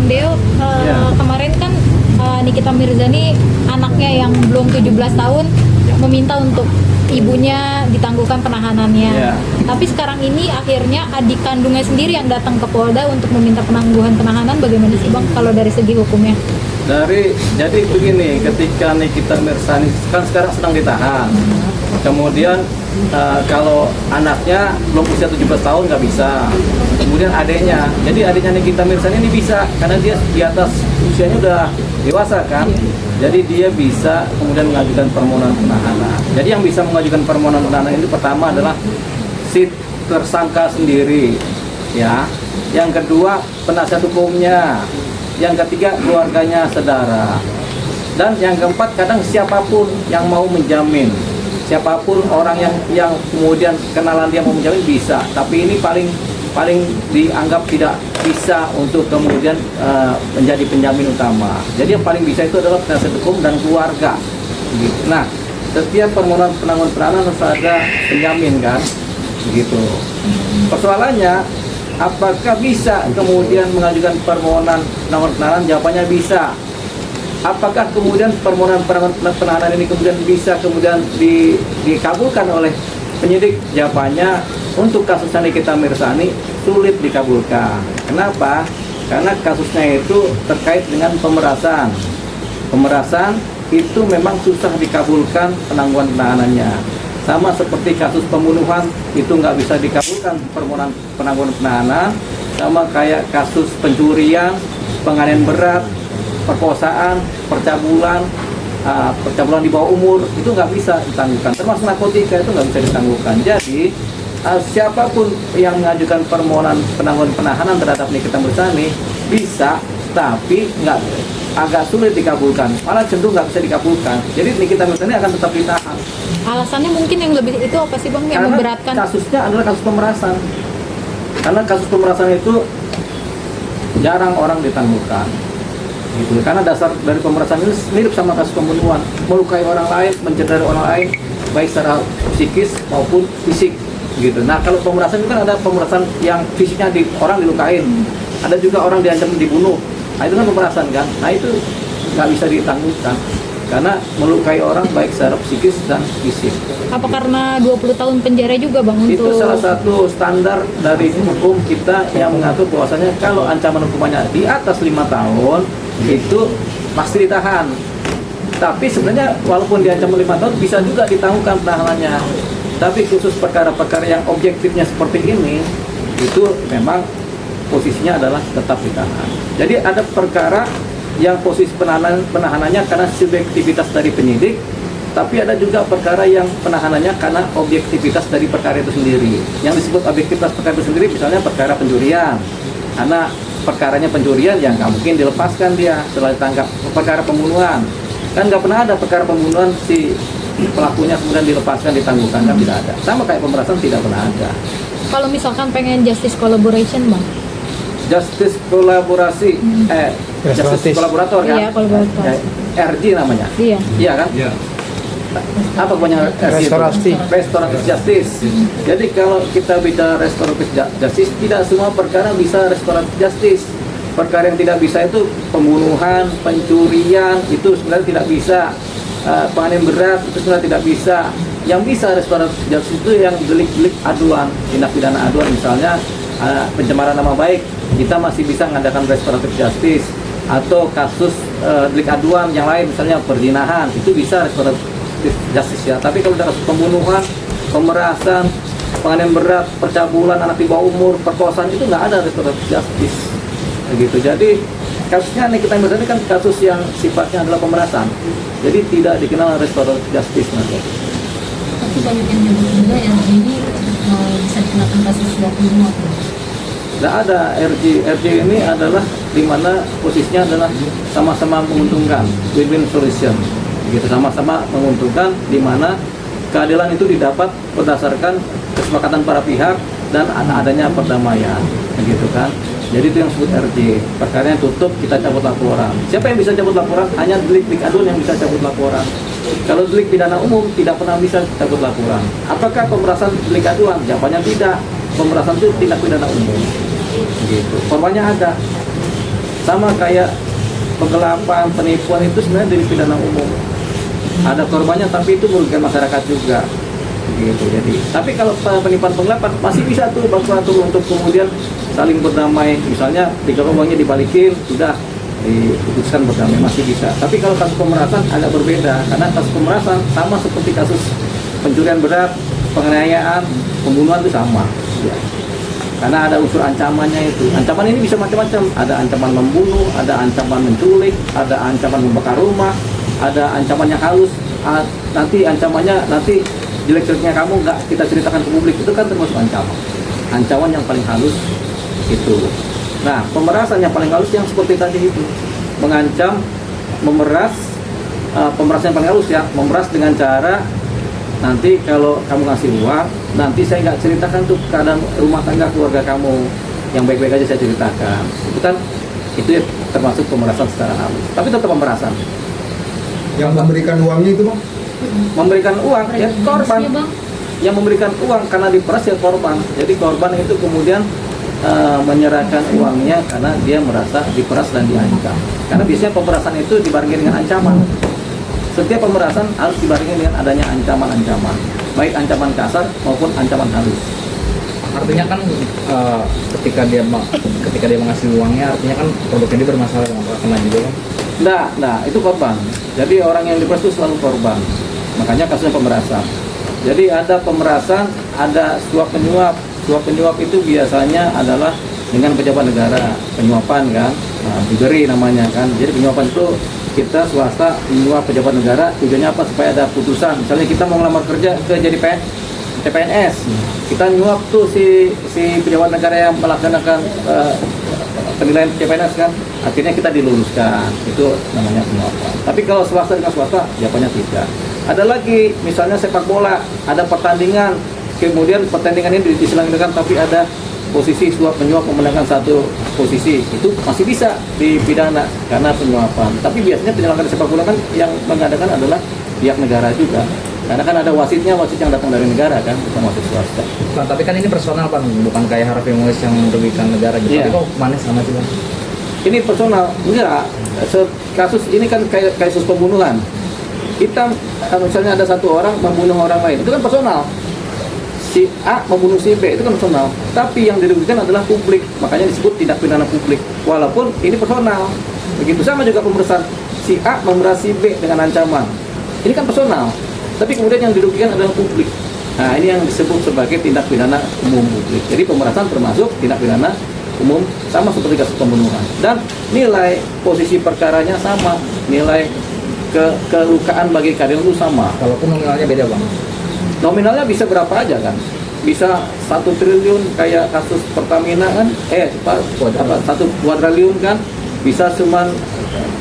Bang Deo, Ya. kemarin kan Nikita Mirzani anaknya yang belum 17 tahun meminta untuk ibunya ditangguhkan penahanannya. Ya. Tapi sekarang ini akhirnya adik kandungnya sendiri yang datang ke Polda untuk meminta penangguhan penahanan. Bagaimana sih Bang kalau dari segi hukumnya? Jadi begini, ketika Nikita Mirzani kan sekarang sedang ditahan, kemudian kalau anaknya belum usia 17 tahun nggak bisa, kemudian adiknya, jadi adiknya Nikita Mirzani ini bisa karena dia di atas usianya udah dewasa kan, jadi dia bisa kemudian mengajukan permohonan penahanan. Jadi yang bisa mengajukan permohonan penahanan itu pertama adalah si tersangka sendiri, ya. Yang kedua penasihat hukumnya. Yang ketiga keluarganya, saudara. Dan yang keempat kadang siapapun yang mau menjamin, siapapun orang yang kemudian kenalan dia mau menjamin bisa, tapi ini paling dianggap tidak bisa untuk kemudian menjadi penjamin utama. Jadi yang paling bisa itu adalah penasihat hukum dan keluarga. Gitu. Nah, setiap permohonan penangguhan penahanan harus ada penjamin kan, begitu. Persoalannya, apakah bisa kemudian mengajukan permohonan penangguhan penahanan? Jawabannya bisa. Apakah kemudian permohonan penahanan ini kemudian bisa kemudian dikabulkan oleh penyidik? Jawabannya untuk kasusnya Nikita Mirzani sulit dikabulkan. Kenapa? Karena kasusnya itu terkait dengan pemerasan. Pemerasan itu memang susah dikabulkan penangguhan penahanannya. Sama seperti kasus pembunuhan itu nggak bisa dikabulkan permohonan penangguhan penahanan, sama kayak kasus pencurian, penganiayaan berat, perkosaan, percabulan di bawah umur itu nggak bisa ditangguhkan. Termasuk narkotika itu nggak bisa ditangguhkan. Jadi siapapun yang mengajukan permohonan penangguhan penahanan terhadap Nikita Mirzani bisa, tapi agak sulit dikabulkan, malah cenderung nggak bisa dikabulkan. Jadi Nikita Mirzani akan tetap ditahan. Alasannya mungkin yang lebih itu apa sih Bang yang Karena memberatkan? kasusnya adalah kasus pemerasan. Karena kasus pemerasan itu jarang orang ditangguhkan. Gitu. Karena dasar dari pemerasan ini mirip sama kasus pembunuhan, melukai orang lain, mencederai orang lain, baik secara psikis maupun fisik. Gitu. Nah, kalau pemerasan itu kan ada pemerasan yang fisiknya orang dilukain, ada juga orang diancam dibunuh. Nah, itu kan pemerasan kan. Nah, itu nggak bisa ditangguhkan karena melukai orang baik secara psikis dan fisik. Apa karena 20 tahun penjara juga Bang Itu untuk salah satu standar dari hukum kita yang mengatur bahwasanya kalau ancaman hukumannya di atas 5 tahun itu pasti ditahan. Tapi sebenarnya walaupun diancam 5 tahun bisa juga ditangguhkan penahanannya. Tapi khusus perkara-perkara yang objektifnya seperti ini itu memang posisinya adalah tetap ditahan. Jadi ada perkara yang posisi penahanannya karena subjektivitas dari penyidik, tapi ada juga perkara yang penahanannya karena objektivitas dari perkara itu sendiri. Yang disebut objektivitas perkara itu sendiri misalnya perkara pencurian, karena perkaranya pencurian yang nggak mungkin dilepaskan dia setelah ditangkap. Perkara pembunuhan kan nggak pernah ada perkara pembunuhan si pelakunya kemudian dilepaskan, ditangguhkan, kan tidak ada. Sama kayak pemerasan tidak pernah ada. kalau misalkan pengen justice collaboration Bang? Justice kolaborasi, justice kolaborator kan? Iya, kolaborator. RJ namanya. Iya. Iya kan? Ya. Apa banyak Restoratif. restoratif justice. Jadi kalau kita bicara restoratif justice, tidak semua perkara bisa restoratif justice. Perkara yang tidak bisa itu pembunuhan, pencurian itu sebenarnya tidak bisa. Penganiayaan berat itu sebenarnya tidak bisa. Yang bisa restoratif justice itu yang delik-delik aduan, tindak pidana aduan, misalnya pencemaran nama baik, kita masih bisa mengadakan restoratif justice. Atau kasus delik aduan yang lain, misalnya perzinahan, itu bisa restoratif justice ya. Tapi kalau kasus pembunuhan, pemerasan, penganiayaan berat, percabulan anak di bawah umur, perkosaan, itu nggak ada restoratif justice. Begitu. Jadi kasusnya Nikita Mirzani kan kasus yang sifatnya adalah pemerasan, jadi tidak dikenal restoratif justice nanti. Tapi banyak yang nyebut juga yang ini bisa dikenakan kasus suap menyuap. Tidak ada RJ ini adalah dimana posisinya adalah sama-sama menguntungkan, win-win solution. Gitu, sama-sama menguntungkan, dimana keadilan itu didapat berdasarkan kesepakatan para pihak dan adanya perdamaian, begitu kan. Jadi itu yang disebut RJ. Perkaranya tutup, kita cabut laporan. Siapa yang bisa cabut laporan? Hanya delik aduan yang bisa cabut laporan. Kalau delik pidana umum tidak pernah bisa cabut laporan. Apakah pemerasan delik aduan? Jawabannya tidak. Pemerasan itu tindak pidana umum. Gitu. Formanya ada. Sama kayak penggelapan, penipuan itu sebenarnya dari pidana umum. Ada korbannya tapi itu merugikan masyarakat juga. Begitu. Jadi, tapi kalau penipuan penggelapan masih bisa tuh untuk kemudian saling berdamai. Misalnya kalau uangnya dibalikin, sudah diputuskan berdamai, masih bisa. Tapi kalau kasus pemerasan agak berbeda, karena kasus pemerasan sama seperti kasus pencurian berat, penganiayaan, pembunuhan itu sama. Ya. Karena ada unsur ancamannya itu. Ancaman ini bisa macam-macam. Ada ancaman membunuh, ada ancaman menculik, ada ancaman membakar rumah, ada ancaman yang halus. Nanti ancamannya nanti jelek-jeleknya kamu nggak kita ceritakan ke publik, itu kan termasuk ancaman. Ancaman yang paling halus itu. Nah, pemerasan yang paling halus yang seperti tadi itu, mengancam, memeras, pemerasan yang paling halus ya, memeras dengan cara nanti kalau kamu ngasih uang, nanti saya nggak ceritakan tuh keadaan rumah tangga keluarga kamu, yang baik-baik aja saya ceritakan. Itu kan itu ya, termasuk pemerasan secara halus, tapi tetap pemerasan. Yang memberikan uangnya itu bang? Memberikan uang ya korban. Bang. Yang memberikan uang karena diperas ya korban. Jadi korban itu kemudian menyerahkan uangnya karena dia merasa diperas dan diancam. Karena biasanya pemerasan itu dibarengi dengan ancaman. Setiap pemerasan harus dibarengi dengan adanya ancaman-ancaman, baik ancaman kasar maupun ancaman halus. Artinya kan ketika dia mengasih uangnya, artinya kan produknya dia bermasalah dengan kena juga kan? Nah, itu korban. Jadi orang yang diperas itu selalu korban. Makanya kasusnya pemerasan. Jadi ada pemerasan, ada suap penyuap. Suap penyuap itu biasanya adalah dengan pejabat negara, penyuapan kan, diberi namanya kan. Jadi penyuapan itu kita swasta menyuap pejabat negara, tujuannya apa? Supaya ada putusan. Misalnya kita mau ngelamar kerja ke jadi CPNS, kita nyuap tuh si pejabat negara yang melaksanakan penilaian CPNS kan, akhirnya kita diluluskan. Itu namanya penyuapan. Tapi kalau swasta dengan swasta, jawabannya tidak. Ada lagi, misalnya sepak bola, ada pertandingan, kemudian pertandingan ini diselenggarakan tapi ada posisi suap penyuap memenangkan satu posisi, itu masih bisa dipidana karena penyuapan. Tapi biasanya penyelenggaraan sepak bola kan yang mengadakan adalah pihak negara juga, karena kan ada wasit yang datang dari negara kan, bukan wasit swasta. Bang, tapi kan ini personal Bang, bukan kayak Harvey Muiz yang merugikan negara gitu. Iya. Tapi kok manis sama sih Bang? Ini personal, enggak. Kasus ini kan kayak kasus pembunuhan. Kita misalnya ada satu orang membunuh orang lain, itu kan personal. Si A membunuh si B, itu kan personal. Tapi yang dirugikan adalah publik, makanya disebut tindak pidana publik. Walaupun ini personal. Begitu sama juga pemerasan. Si A memeras si B dengan ancaman. Ini kan personal. Tapi kemudian yang dirugikan adalah publik. Nah, ini yang disebut sebagai tindak pidana umum publik. Jadi pemerasan termasuk tindak pidana umum, sama seperti kasus pembunuhan. Dan nilai posisi perkaranya sama, nilai kelukaan bagi keadilan itu sama. Walaupun nominalnya beda Bang. Nominalnya bisa berapa aja kan? Bisa 1 triliun kayak kasus Pertamina kan? 1 kuadriliun kan? Bisa cuma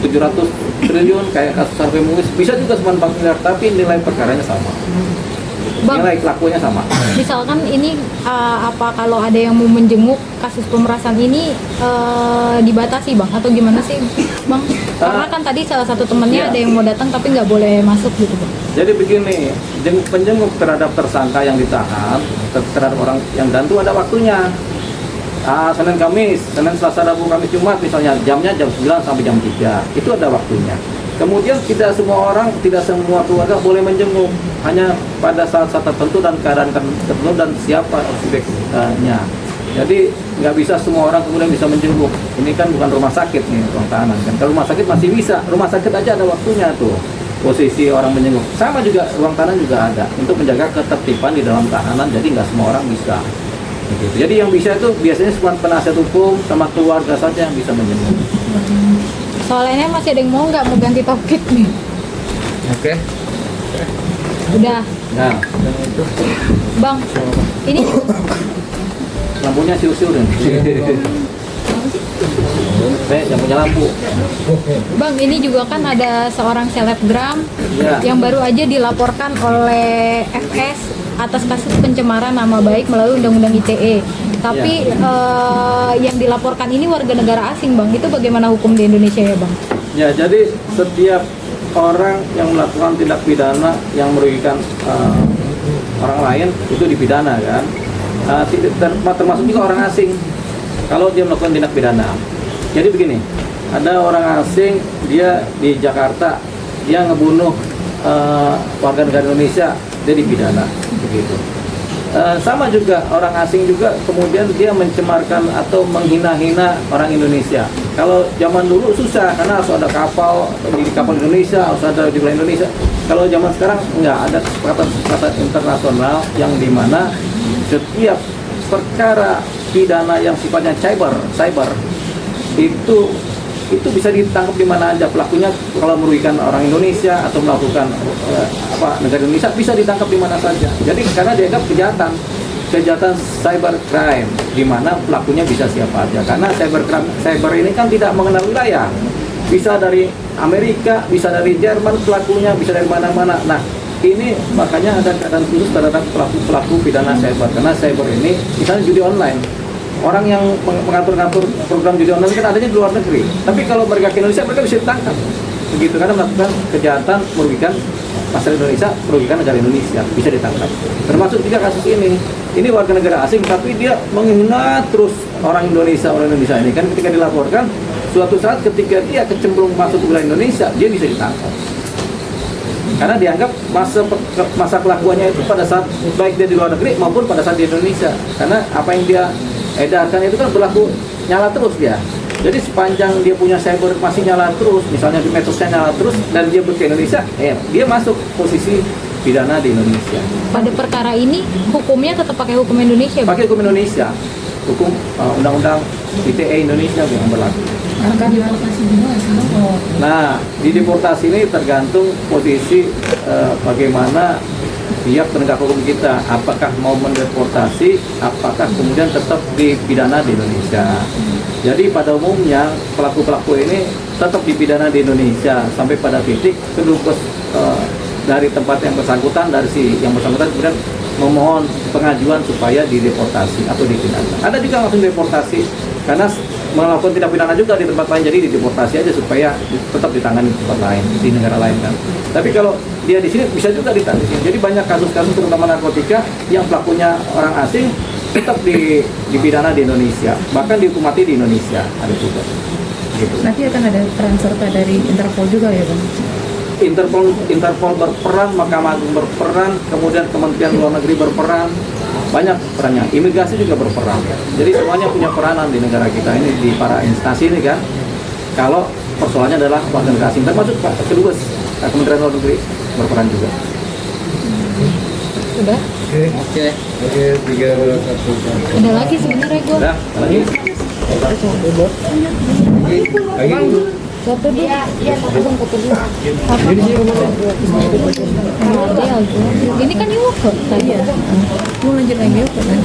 700 triliun kayak kasus Harvey Muiz. Bisa juga cuma 4 miliar, tapi nilai perkaranya sama. Bang, Nilai pelakunya sama. misalkan ini apa kalau ada yang mau menjenguk kasus pemerasan ini dibatasi bang atau gimana sih bang? Karena kan tadi salah satu temennya Iya. ada yang mau datang tapi nggak boleh masuk gitu bang. Jadi begini, penjenguk terhadap tersangka yang ditahan, terhadap orang yang tentu ada waktunya. Senin Kamis, Senin Selasa Rabu Kamis Jumat misalnya, jamnya jam 9 sampai jam 3, itu ada waktunya. Kemudian tidak semua orang, tidak semua keluarga boleh menjenguk, hanya pada saat-saat tertentu dan keadaan tertentu dan siapa subjeknya. Jadi nggak bisa semua orang kemudian bisa menjenguk. Ini kan bukan rumah sakit nih, ruang tahanan kan. Kalau rumah sakit masih bisa, rumah sakit aja ada waktunya tuh. Posisi orang menjenguk. Sama juga ruang tahanan juga ada untuk menjaga ketertiban di dalam tahanan. Jadi nggak semua orang bisa. Begitu. Jadi yang bisa itu biasanya cuma penasihat hukum sama keluarga saja yang bisa menjenguk. Soalnya masih ada yang mau nggak mau ganti topik nih? Oke. Udah, Nah, bang. Ini lampunya siur-siur nih. Yang punya lampu. bang, ini juga kan ada seorang selebgram Ya. yang baru aja dilaporkan oleh FS atas kasus pencemaran nama baik melalui Undang-Undang ITE. Tapi yang dilaporkan ini warga negara asing, bang. Itu bagaimana hukum di Indonesia ya, bang? Ya, jadi setiap orang yang melakukan tindak pidana yang merugikan orang lain itu dipidana kan. Termasuk juga orang asing kalau dia melakukan tindak pidana. Jadi begini, ada orang asing dia di Jakarta, dia ngebunuh warga negara Indonesia, dia dipidana begitu. Sama juga orang asing juga kemudian dia mencemarkan atau menghina-hina orang Indonesia. Kalau zaman dulu susah karena harus ada kapal di kapal Indonesia, harus ada di wilayah Indonesia. Kalau zaman sekarang nggak ada kesepakatan internasional yang dimana setiap perkara pidana yang sifatnya cyber itu bisa ditangkap di mana aja pelakunya. Kalau merugikan orang Indonesia atau melakukan negara Indonesia bisa ditangkap di mana saja. Jadi karena dianggap kejahatan cyber crime di mana pelakunya bisa siapa aja. Karena cyber ini kan tidak mengenal wilayah. Bisa dari Amerika, bisa dari Jerman pelakunya, bisa dari mana-mana. Nah, ini makanya ada keadaan khusus terhadap pelaku pidana cyber. Karena cyber ini misalnya judi online. Orang yang mengatur-ngatur program judi online kan adanya di luar negeri. Tapi kalau mereka ke Indonesia, mereka bisa ditangkap. Begitu, karena melakukan kejahatan merugikan masyarakat Indonesia, merugikan negara Indonesia, bisa ditangkap. Termasuk juga kasus ini. Ini warga negara asing, tapi dia menghina terus orang Indonesia ini. Kan ketika dilaporkan, suatu saat ketika dia kecemplung masuk ke wilayah Indonesia, dia bisa ditangkap. Karena dianggap masa kelakuannya itu pada saat baik dia di luar negeri maupun pada saat di Indonesia. Karena apa yang dia edarkan itu kan berlaku nyala terus dia. Jadi sepanjang dia punya cyber masih nyala terus, misalnya di medsosnya nyala terus dan dia ke Indonesia, dia masuk posisi pidana di Indonesia. Pada perkara ini hukumnya tetap pakai hukum Indonesia, Bang? Pakai hukum Indonesia, hukum undang-undang ITE Indonesia yang berlaku. Akan deportasi juga kalau Nah, di deportasi ini tergantung posisi bagaimana pihak penegak hukum kita, apakah mau mendeportasi, apakah kemudian tetap dipidana di Indonesia. Jadi pada umumnya pelaku-pelaku ini tetap dipidana di Indonesia sampai pada titik kedubes dari tempat yang bersangkutan, yang bersangkutan kemudian memohon pengajuan supaya dideportasi atau dipidana. Ada juga langsung deportasi karena melakukan tindak pidana juga di tempat lain, jadi dideportasi aja supaya tetap ditangani di tempat lain, di negara lain kan. Tapi kalau dia di sini bisa juga ditahan di sini. Jadi banyak kasus-kasus terutama narkotika yang pelakunya orang asing tetap dipidana di Indonesia, bahkan dihukum mati di Indonesia ada juga. Gitu. Nanti akan ada peran serta dari Interpol juga ya, Bang? Interpol berperan, Mahkamah Agung berperan, kemudian Kementerian Luar Negeri berperan, banyak perannya. Imigrasi juga berperan. Jadi semuanya punya peranan di negara kita ini, di para instansi ini kan. Kalau persoalannya adalah warga negara asing, termasuk Pak Kedubes, Kementerian Luar Negeri berperan juga. Udah? Oke. 3, 2, 1. Ada lagi sebenarnya gue. Udah, lagi. Foto dulu. Iya, Bang, foto dulu. Ini kan yuk tadi ya. Mau lanjut lagi yuk, kan?